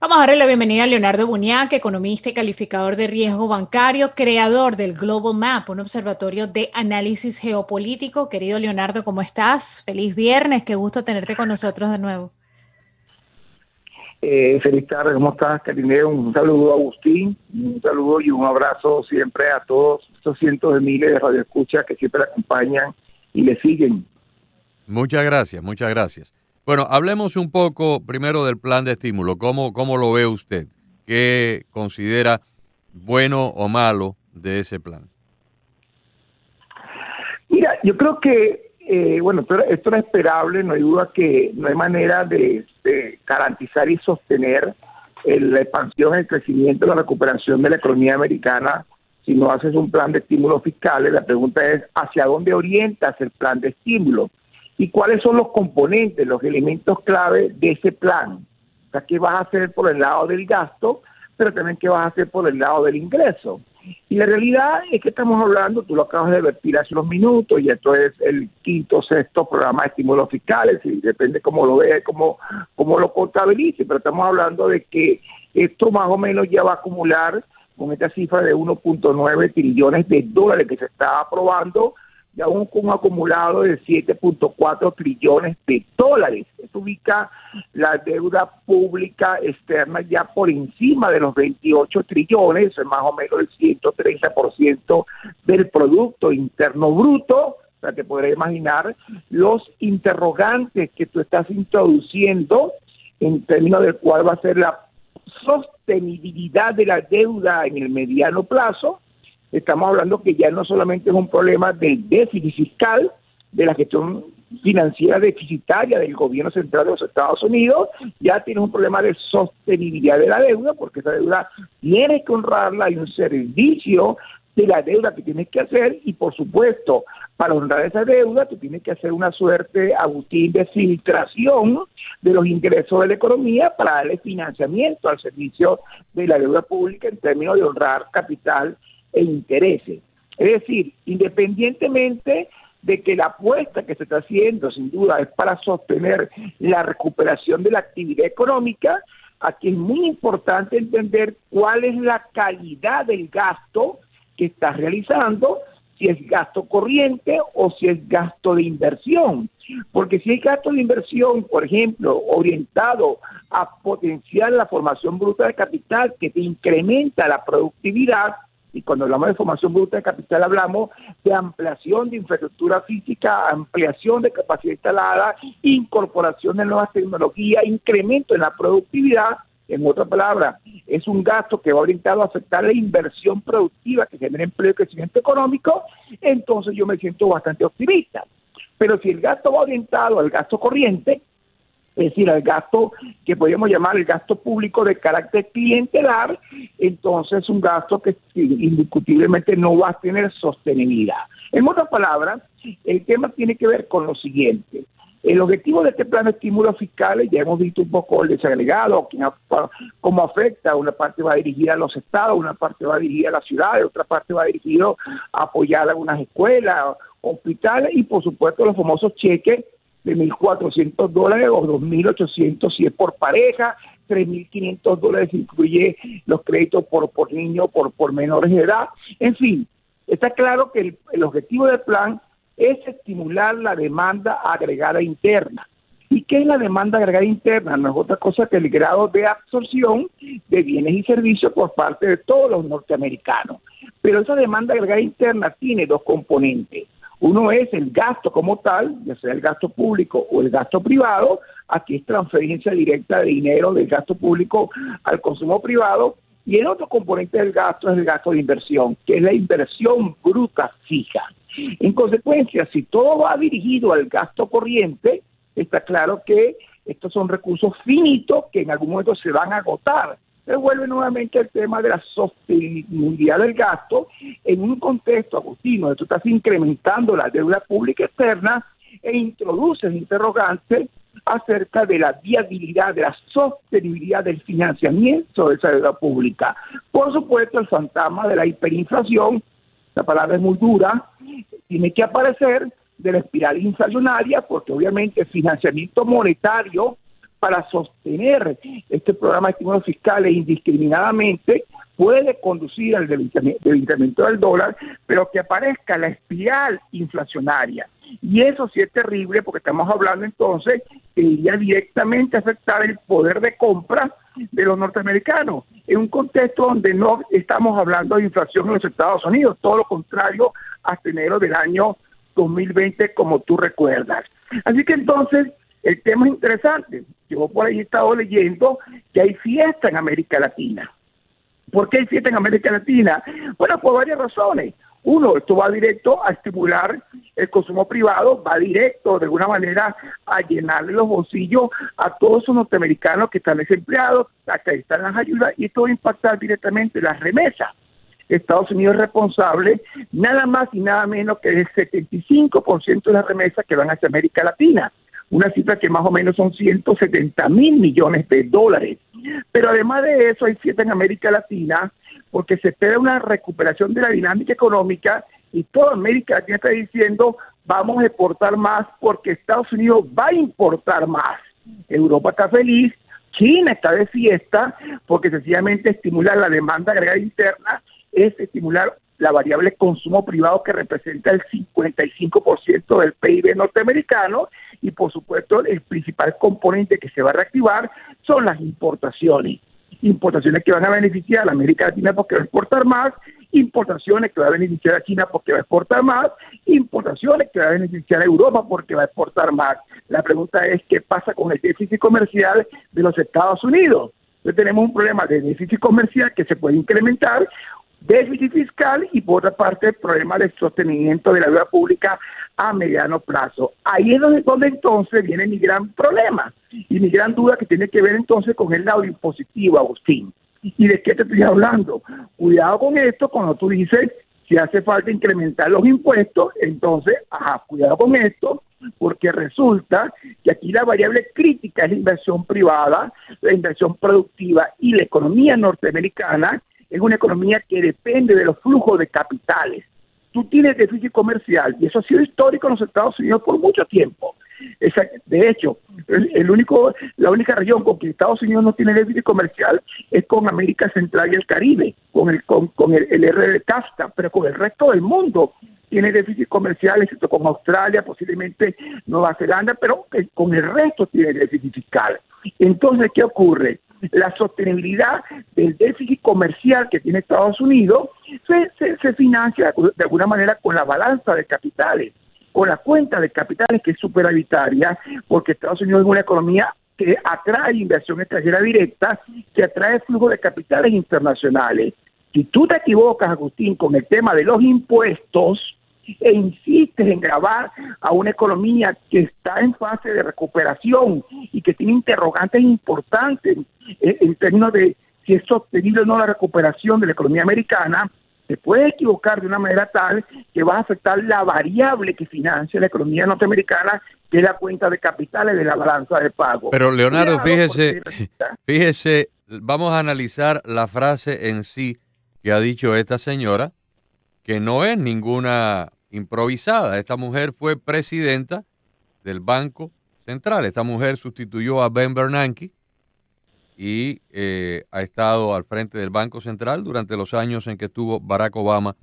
Vamos a darle la bienvenida a Leonardo Buñac, economista y calificador de riesgo bancario, creador del Global Map, un observatorio de análisis geopolítico. Querido Leonardo, ¿cómo estás? Feliz viernes, qué gusto tenerte con nosotros de nuevo. Feliz tarde, ¿cómo estás, Karine? Un saludo a Agustín, un saludo y un abrazo siempre a todos estos cientos de miles de radioescuchas que siempre acompañan y le siguen. Muchas gracias, muchas gracias. Bueno, hablemos un poco primero del plan de estímulo. ¿Cómo lo ve usted? ¿Qué considera bueno o malo de ese plan? Mira, yo creo que, esto era esperable, no hay duda que no hay manera de garantizar y sostener la expansión, el crecimiento, la recuperación de la economía americana si no haces un plan de estímulos fiscales. La pregunta es, ¿hacia dónde orientas el plan de estímulo? ¿Y cuáles son los componentes, los elementos clave de ese plan? O sea, ¿qué vas a hacer por el lado del gasto, pero también qué vas a hacer por el lado del ingreso? Y la realidad es que estamos hablando, tú lo acabas de advertir hace unos minutos, y esto es el quinto o sexto programa de estímulos fiscales, y depende cómo lo veas, cómo lo contabilice, pero estamos hablando de que esto más o menos ya va a acumular con esta cifra de 1.9 trillones de dólares que se está aprobando, ya con un acumulado de 7.4 trillones de dólares. Esto ubica la deuda pública externa ya por encima de los 28 trillones, más o menos el 130% del Producto Interno Bruto. O sea, te podrás imaginar los interrogantes que tú estás introduciendo en términos del cual va a ser la sostenibilidad de la deuda en el mediano plazo. Estamos hablando que ya no solamente es un problema del déficit fiscal, de la gestión financiera deficitaria del gobierno central de los Estados Unidos, ya tienes un problema de sostenibilidad de la deuda, porque esa deuda tienes que honrarla, hay un servicio de la deuda que tienes que hacer, y por supuesto, para honrar esa deuda, tú tienes que hacer una suerte, Agustín, de filtración de los ingresos de la economía para darle financiamiento al servicio de la deuda pública en términos de honrar capital e intereses. Es decir, independientemente de que la apuesta que se está haciendo, sin duda, es para sostener la recuperación de la actividad económica, aquí es muy importante entender cuál es la calidad del gasto que estás realizando, si es gasto corriente o si es gasto de inversión. Porque si hay gasto de inversión, por ejemplo, orientado a potenciar la formación bruta de capital, que te incrementa la productividad, y cuando hablamos de formación bruta de capital hablamos de ampliación de infraestructura física, ampliación de capacidad instalada, incorporación de nuevas tecnologías, incremento en la productividad. En otras palabras, es un gasto que va orientado a afectar la inversión productiva que genera empleo y crecimiento económico. Entonces yo me siento bastante optimista. Pero si el gasto va orientado al gasto corriente, es decir, al gasto que podríamos llamar el gasto público de carácter clientelar, entonces es un gasto que indiscutiblemente no va a tener sostenibilidad. En otras palabras, el tema tiene que ver con lo siguiente. El objetivo de este plan de estímulos fiscales, ya hemos visto un poco el desagregado, cómo afecta, una parte va dirigida a los estados, una parte va dirigida a las ciudades, otra parte va dirigida a apoyar algunas escuelas, hospitales y por supuesto los famosos cheques de $1.400 o $2.800 si es por pareja, $3.500 si incluye los créditos por niño, por menores de edad. En fin, está claro que el objetivo del plan es estimular la demanda agregada interna. ¿Y qué es la demanda agregada interna? No es otra cosa que el grado de absorción de bienes y servicios por parte de todos los norteamericanos. Pero esa demanda agregada interna tiene dos componentes. Uno es el gasto como tal, ya sea el gasto público o el gasto privado. Aquí es transferencia directa de dinero del gasto público al consumo privado. Y el otro componente del gasto es el gasto de inversión, que es la inversión bruta fija. En consecuencia, si todo va dirigido al gasto corriente, está claro que estos son recursos finitos que en algún momento se van a agotar. Se vuelve nuevamente el tema de la sostenibilidad del gasto en un contexto, Agustín, donde tú estás incrementando la deuda pública externa e introduces interrogantes acerca de la viabilidad, de la sostenibilidad del financiamiento de esa deuda pública. Por supuesto, el fantasma de la hiperinflación, la palabra es muy dura, tiene que aparecer de la espiral inflacionaria, porque obviamente el financiamiento monetario para sostener este programa de estímulos fiscales indiscriminadamente puede conducir al debilitamiento del dólar, pero que aparezca la espiral inflacionaria. Y eso sí es terrible porque estamos hablando entonces que iría directamente a afectar el poder de compra de los norteamericanos, en un contexto donde no estamos hablando de inflación en los Estados Unidos, todo lo contrario hasta enero del año 2020, como tú recuerdas. Así que entonces el tema es interesante. Yo por ahí he estado leyendo que hay fiesta en América Latina. ¿Por qué hay fiesta en América Latina? Bueno, por varias razones. Uno, esto va directo a estimular el consumo privado, va directo de alguna manera a llenarle los bolsillos a todos esos norteamericanos que están desempleados, acá están las ayudas, y esto va a impactar directamente las remesas. Estados Unidos es responsable nada más y nada menos que del 75% de las remesas que van hacia América Latina, una cifra que más o menos son 170,000 millones de dólares. Pero además de eso hay fiesta en América Latina porque se espera una recuperación de la dinámica económica y toda América Latina está diciendo vamos a exportar más porque Estados Unidos va a importar más. Europa está feliz, China está de fiesta porque sencillamente estimular la demanda agregada interna es estimular la variable consumo privado que representa el 55% del PIB norteamericano y por supuesto el principal componente que se va a reactivar son las importaciones. Importaciones que van a beneficiar a la América Latina porque va a exportar más, importaciones que va a beneficiar a China porque va a exportar más, importaciones que va a beneficiar a Europa porque va a exportar más. La pregunta es, ¿qué pasa con el déficit comercial de los Estados Unidos? Entonces tenemos un problema de déficit comercial que se puede incrementar, déficit fiscal y por otra parte el problema del sostenimiento de la deuda pública a mediano plazo. Ahí es donde entonces viene mi gran problema y mi gran duda que tiene que ver entonces con el lado impositivo, Agustín. ¿Y de qué te estoy hablando? Cuidado con esto cuando tú dices si hace falta incrementar los impuestos, entonces, cuidado con esto, porque resulta que aquí la variable crítica es la inversión privada, la inversión productiva y la economía norteamericana es una economía que depende de los flujos de capitales. Tú tienes déficit comercial y eso ha sido histórico en los Estados Unidos por mucho tiempo. De hecho, la única región con que Estados Unidos no tiene déficit comercial es con América Central y el Caribe, con el RCAFTA, pero con el resto del mundo tiene déficit comercial, excepto con Australia, posiblemente Nueva Zelanda, pero con el resto tiene déficit fiscal. Entonces, ¿qué ocurre? La sostenibilidad del déficit comercial que tiene Estados Unidos se financia de alguna manera con la balanza de capitales, con la cuenta de capitales que es superavitaria, porque Estados Unidos es una economía que atrae inversión extranjera directa, que atrae flujo de capitales internacionales. Si tú te equivocas, Agustín, con el tema de los impuestos e insistes en gravar a una economía que está en fase de recuperación y que tiene interrogantes importantes en términos de si es sostenible o no la recuperación de la economía americana, te puedes equivocar de una manera tal que vas a afectar la variable que financia la economía norteamericana, que es la cuenta de capitales de la balanza de pago. Pero Leonardo, fíjese, vamos a analizar la frase en sí que ha dicho esta señora, que no es ninguna improvisada. Esta mujer fue presidenta del Banco Central. Esta mujer sustituyó a Ben Bernanke y ha estado al frente del Banco Central durante los años en que estuvo Barack Obama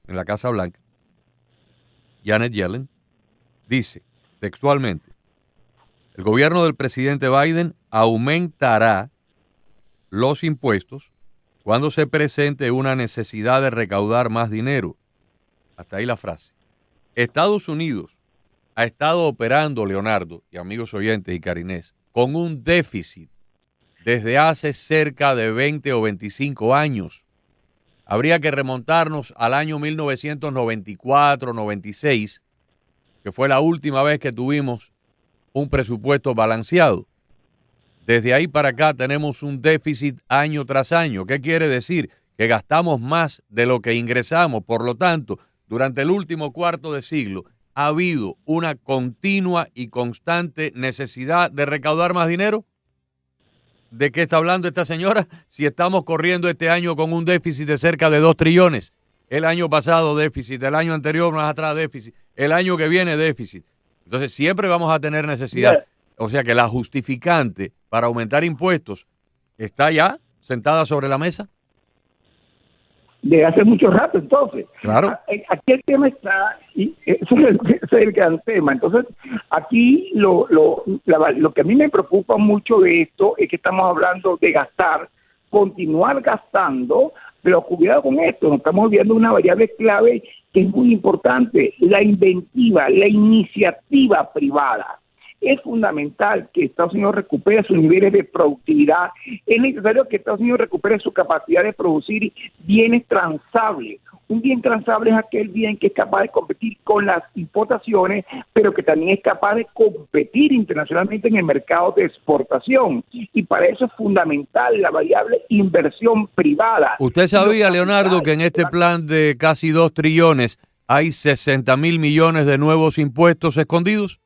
en la Casa Blanca. Janet Yellen dice textualmente: el gobierno del presidente Biden aumentará los impuestos cuando se presente una necesidad de recaudar más dinero. Hasta ahí la frase. Estados Unidos ha estado operando, Leonardo y amigos oyentes y Carinés, con un déficit desde hace cerca de 20 o 25 años. Habría que remontarnos al año 1994-96, que fue la última vez que tuvimos un presupuesto balanceado. Desde ahí para acá tenemos un déficit año tras año. ¿Qué quiere decir? Que gastamos más de lo que ingresamos. Por lo tanto, durante el último cuarto de siglo ha habido una continua y constante necesidad de recaudar más dinero. ¿De qué está hablando esta señora? Si estamos corriendo este año con un déficit de cerca de 2 trillones. El año pasado déficit, el año anterior más atrás déficit, el año que viene déficit. Entonces siempre vamos a tener necesidad. O sea que la justificante para aumentar impuestos está ya sentada sobre la mesa. De hace mucho rato, entonces. Claro. Aquí el tema está, y ese es el gran tema. Entonces, aquí lo que a mí me preocupa mucho de esto es que estamos hablando de gastar, continuar gastando, pero cuidado con esto, nos estamos viendo una variable clave que es muy importante, la inventiva, la iniciativa privada. Es fundamental que Estados Unidos recupere sus niveles de productividad. Es necesario que Estados Unidos recupere su capacidad de producir bienes transables. Un bien transable es aquel bien que es capaz de competir con las importaciones, pero que también es capaz de competir internacionalmente en el mercado de exportación. Y para eso es fundamental la variable inversión privada. ¿Usted sabía, Leonardo, que en este plan de casi 2 trillones hay 60.000 millones de nuevos impuestos escondidos?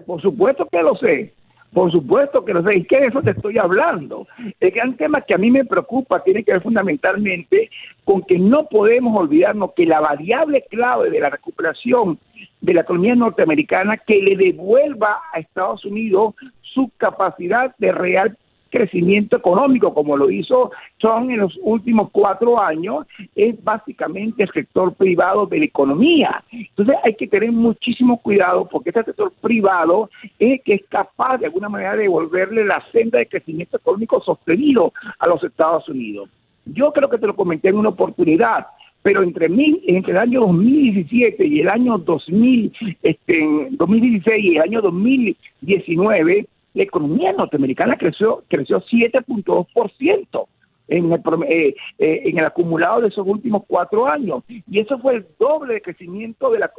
Por supuesto que lo sé. Por supuesto que lo sé, y que de eso te estoy hablando. El gran tema que a mí me preocupa tiene que ver fundamentalmente con que no podemos olvidarnos que la variable clave de la recuperación de la economía norteamericana que le devuelva a Estados Unidos su capacidad de real crecimiento económico, como lo hizo Trump en los últimos 4 años, es básicamente el sector privado de la economía. Entonces hay que tener muchísimo cuidado porque este sector privado es el que es capaz de alguna manera de devolverle la senda de crecimiento económico sostenido a los Estados Unidos. Yo creo que te lo comenté en una oportunidad, pero entre el año 2017 y el año 2016 y el año 2019, la economía norteamericana creció 7.2% en el acumulado de esos últimos 4 años, y eso fue el doble de crecimiento de la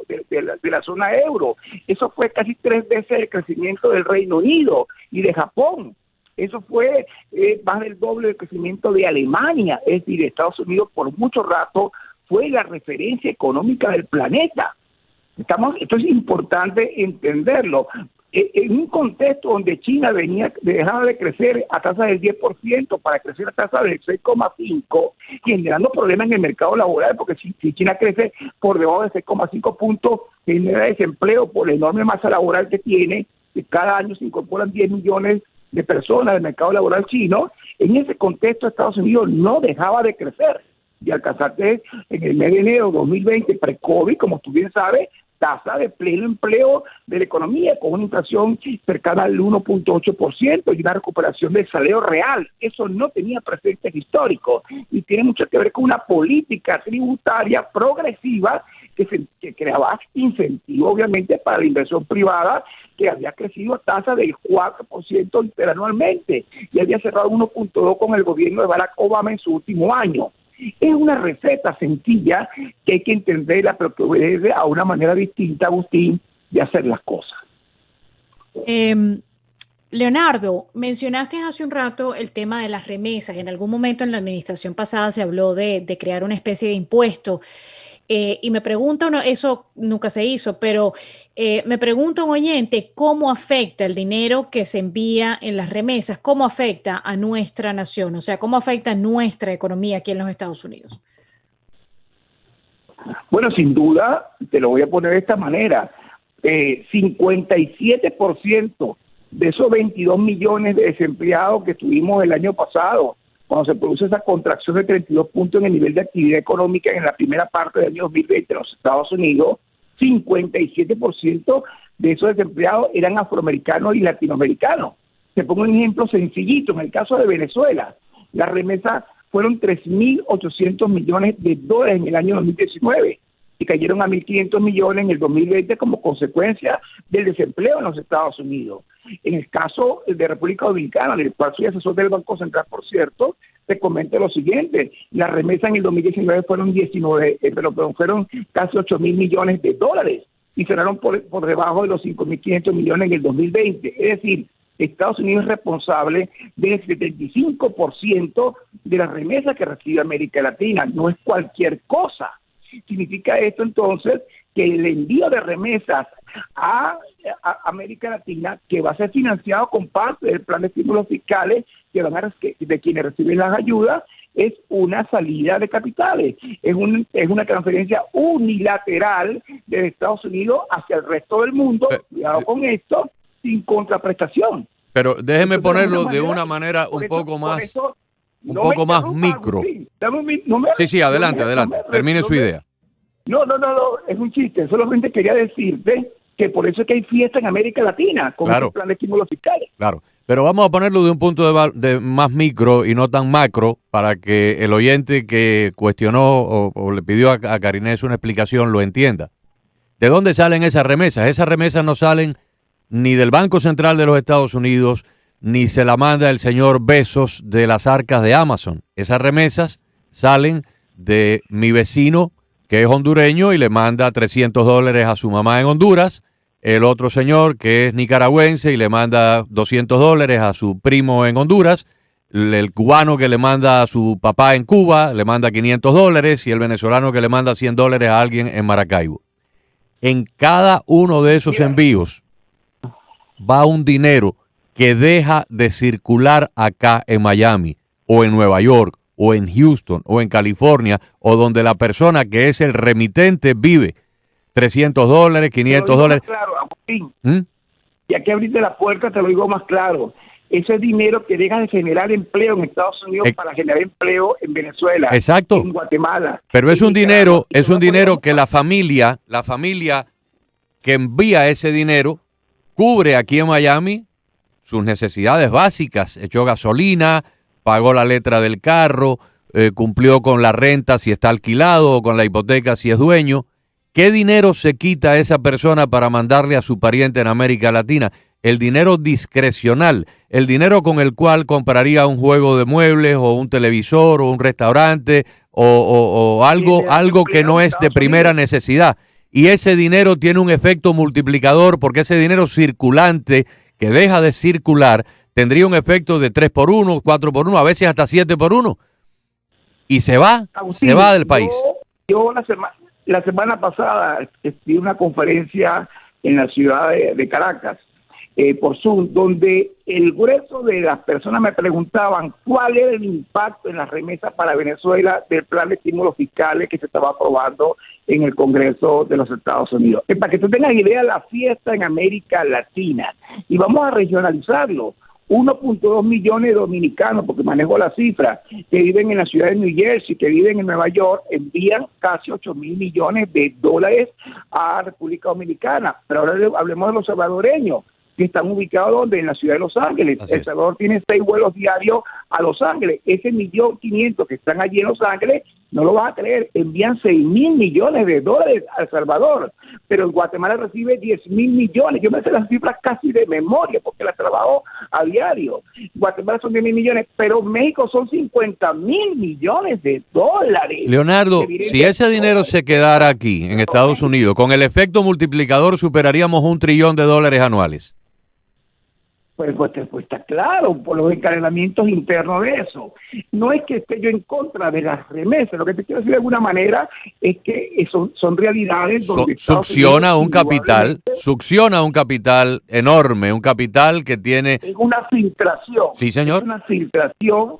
zona euro. Eso fue casi 3 veces el crecimiento del Reino Unido y de Japón. Eso fue más del doble del crecimiento de Alemania. Es decir, Estados Unidos por mucho rato fue la referencia económica del planeta. Esto es importante entenderlo. En un contexto donde China dejaba de crecer a tasa del 10% para crecer a tasa del 6,5%, generando problemas en el mercado laboral, porque si China crece por debajo de 6,5 puntos, genera desempleo por la enorme masa laboral que tiene, que cada año se incorporan 10 millones de personas del mercado laboral chino. En ese contexto Estados Unidos no dejaba de crecer, y alcanzarte en el mes de enero de 2020, pre-COVID, como tú bien sabes, tasa de pleno empleo de la economía, con una inflación cercana al 1.8% y una recuperación del salario real. Eso no tenía precedentes históricos y tiene mucho que ver con una política tributaria progresiva que creaba incentivos, obviamente, para la inversión privada, que había crecido a tasa del 4% interanualmente y había cerrado 1.2% con el gobierno de Barack Obama en su último año. Es una receta sencilla que hay que entenderla, pero que obedece a una manera distinta, Agustín, de hacer las cosas. Leonardo, mencionaste hace un rato el tema de las remesas. En algún momento en la administración pasada se habló de crear una especie de impuesto. Y me pregunta eso nunca se hizo, pero me pregunta un oyente cómo afecta el dinero que se envía en las remesas, cómo afecta a nuestra nación, o sea, cómo afecta a nuestra economía aquí en los Estados Unidos. Bueno, sin duda, te lo voy a poner de esta manera, 57% de esos 22 millones de desempleados que tuvimos el año pasado, cuando se produce esa contracción de 32 puntos en el nivel de actividad económica en la primera parte del año 2020 en los Estados Unidos, 57% de esos desempleados eran afroamericanos y latinoamericanos. Te pongo un ejemplo sencillito. En el caso de Venezuela, las remesas fueron 3.800 millones de dólares en el año 2019 y cayeron a 1.500 millones en el 2020 como consecuencia del desempleo en los Estados Unidos. En el caso de República Dominicana, del cual soy asesor del Banco Central, por cierto, te comento lo siguiente: las remesas en el 2019 fueron fueron casi 8.000 millones de dólares y cerraron por debajo de los 5.500 millones en el 2020. Es decir, Estados Unidos es responsable del 75% de las remesas que recibe América Latina. No es cualquier cosa. Significa esto entonces que el envío de remesas a América Latina, que va a ser financiado con parte del plan de estímulos fiscales de quienes reciben las ayudas, es una salida de capitales, es una transferencia unilateral de Estados Unidos hacia el resto del mundo. Cuidado con esto, sin contraprestación. Pero déjeme Entonces, ponerlo de una manera un poco más micro. Sí, adelante. Termine su idea. No, es un chiste. Solamente quería decirte que por eso es que hay fiesta en América Latina con el plan de estímulos fiscales. Claro, pero vamos a ponerlo de un punto de más micro y no tan macro para que el oyente que cuestionó o le pidió a Karinés una explicación lo entienda. ¿De dónde salen esas remesas? Esas remesas no salen ni del Banco Central de los Estados Unidos, ni se la manda el señor Bezos de las arcas de Amazon. Esas remesas salen de mi vecino, que es hondureño y le manda $300 a su mamá en Honduras, el otro señor que es nicaragüense y le manda $200 a su primo en Honduras, el cubano que le manda a su papá en Cuba le manda $500 y el venezolano que le manda $100 a alguien en Maracaibo. En cada uno de esos envíos va un dinero que deja de circular acá en Miami o en Nueva York o en Houston o en California o donde la persona que es el remitente vive. $300, $500. Claro, Agustín. Ya que abriste la puerta, te lo digo más claro. Ese es dinero que deja de generar empleo en Estados Unidos para generar empleo en Venezuela, exacto, en Guatemala. Pero es un dinero que la familia que envía ese dinero cubre aquí en Miami sus necesidades básicas. Echó gasolina, pagó la letra del carro, cumplió con la renta si está alquilado o con la hipoteca si es dueño. ¿Qué dinero se quita esa persona para mandarle a su pariente en América Latina? El dinero discrecional, el dinero con el cual compraría un juego de muebles o un televisor o un restaurante o algo que no es de primera necesidad. Y ese dinero tiene un efecto multiplicador porque ese dinero circulante que deja de circular tendría un efecto de 3x1, 4x1, a veces hasta 7x1. Y se va del país. Yo la semana pasada di una conferencia en la ciudad de Caracas, por Zoom, donde el grueso de las personas me preguntaban cuál era el impacto en las remesas para Venezuela del plan de estímulos fiscales que se estaba aprobando en el Congreso de los Estados Unidos. Para que tú tengas idea, la fiesta en América Latina, y vamos a regionalizarlo. 1.2 millones de dominicanos, porque manejo la cifra, que viven en la ciudad de New Jersey, que viven en Nueva York, envían casi 8.000 millones de dólares a República Dominicana. Pero ahora hablemos de los salvadoreños, que están ubicados ¿dónde? En la ciudad de Los Ángeles. El Salvador tiene 6 vuelos diarios a Los Ángeles. Ese 1.500.000 que están allí en Los Ángeles, no lo vas a creer, envían 6.000 millones de dólares a El Salvador, pero en Guatemala recibe 10.000 millones. Yo me sé las cifras casi de memoria porque las trabajo a diario. Guatemala son 10.000 millones, pero México son 50.000 millones de dólares. Leonardo, si ese dinero se quedara aquí en Estados Unidos, con el efecto multiplicador superaríamos $1 trillón anuales. Pues está claro, por los encadenamientos internos de eso. No es que esté yo en contra de las remesas, lo que te quiero decir de alguna manera es que son realidades donde succiona un capital enorme, un capital que tiene... Es una filtración. Sí, señor. Es una filtración,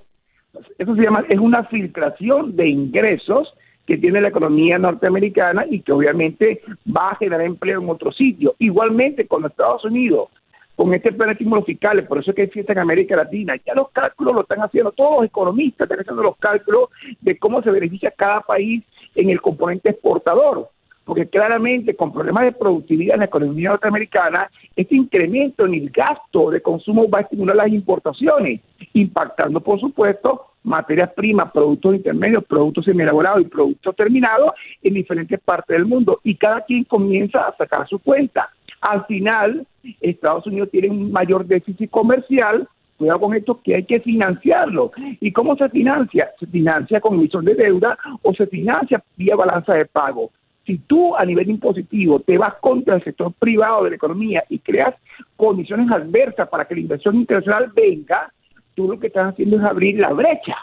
eso se llama, es una filtración de ingresos que tiene la economía norteamericana y que obviamente va a generar empleo en otro sitio. Igualmente con los Estados Unidos, con este plan de estímulos fiscales, por eso es que hay fiesta en América Latina. Ya los cálculos lo están haciendo, todos los economistas están haciendo los cálculos de cómo se beneficia cada país en el componente exportador, porque claramente con problemas de productividad en la economía norteamericana, este incremento en el gasto de consumo va a estimular las importaciones, impactando por supuesto materias primas, productos intermedios, productos semielaborados y productos terminados en diferentes partes del mundo, y cada quien comienza a sacar su cuenta. Al final, Estados Unidos tiene un mayor déficit comercial, cuidado con esto, que hay que financiarlo. ¿Y cómo se financia? Se financia con emisión de deuda o se financia vía balanza de pago. Si tú a nivel impositivo te vas contra el sector privado de la economía y creas condiciones adversas para que la inversión internacional venga, tú lo que estás haciendo es abrir la brecha.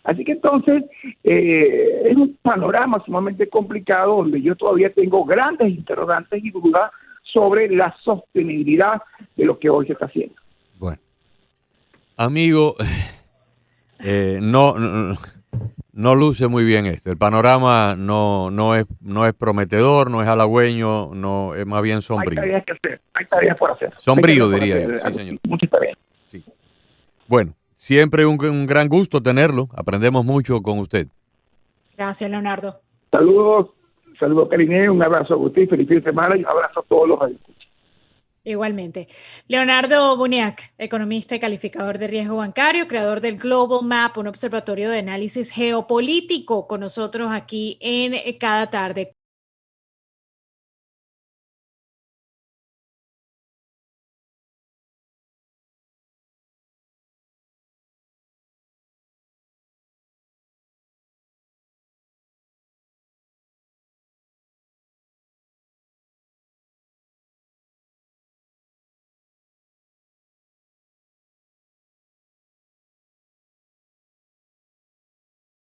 Así que entonces es un panorama sumamente complicado donde yo todavía tengo grandes interrogantes y dudas sobre la sostenibilidad de lo que hoy se está haciendo. Bueno, amigo, no luce muy bien esto. El panorama no es prometedor, no es halagüeño, no es más bien sombrío. Hay tareas que hacer, hay tareas por hacer. Sombrío, diría yo. Sí, señor. Muchas tareas. Sí. Bueno, siempre un gran gusto tenerlo. Aprendemos mucho con usted. Gracias, Leonardo. Saludos, Karine, un abrazo a usted, feliz fin de semana y un abrazo a todos los agricultores. Igualmente. Leonardo Buniac, economista y calificador de riesgo bancario, creador del Global Map, un observatorio de análisis geopolítico, con nosotros aquí en Cada Tarde.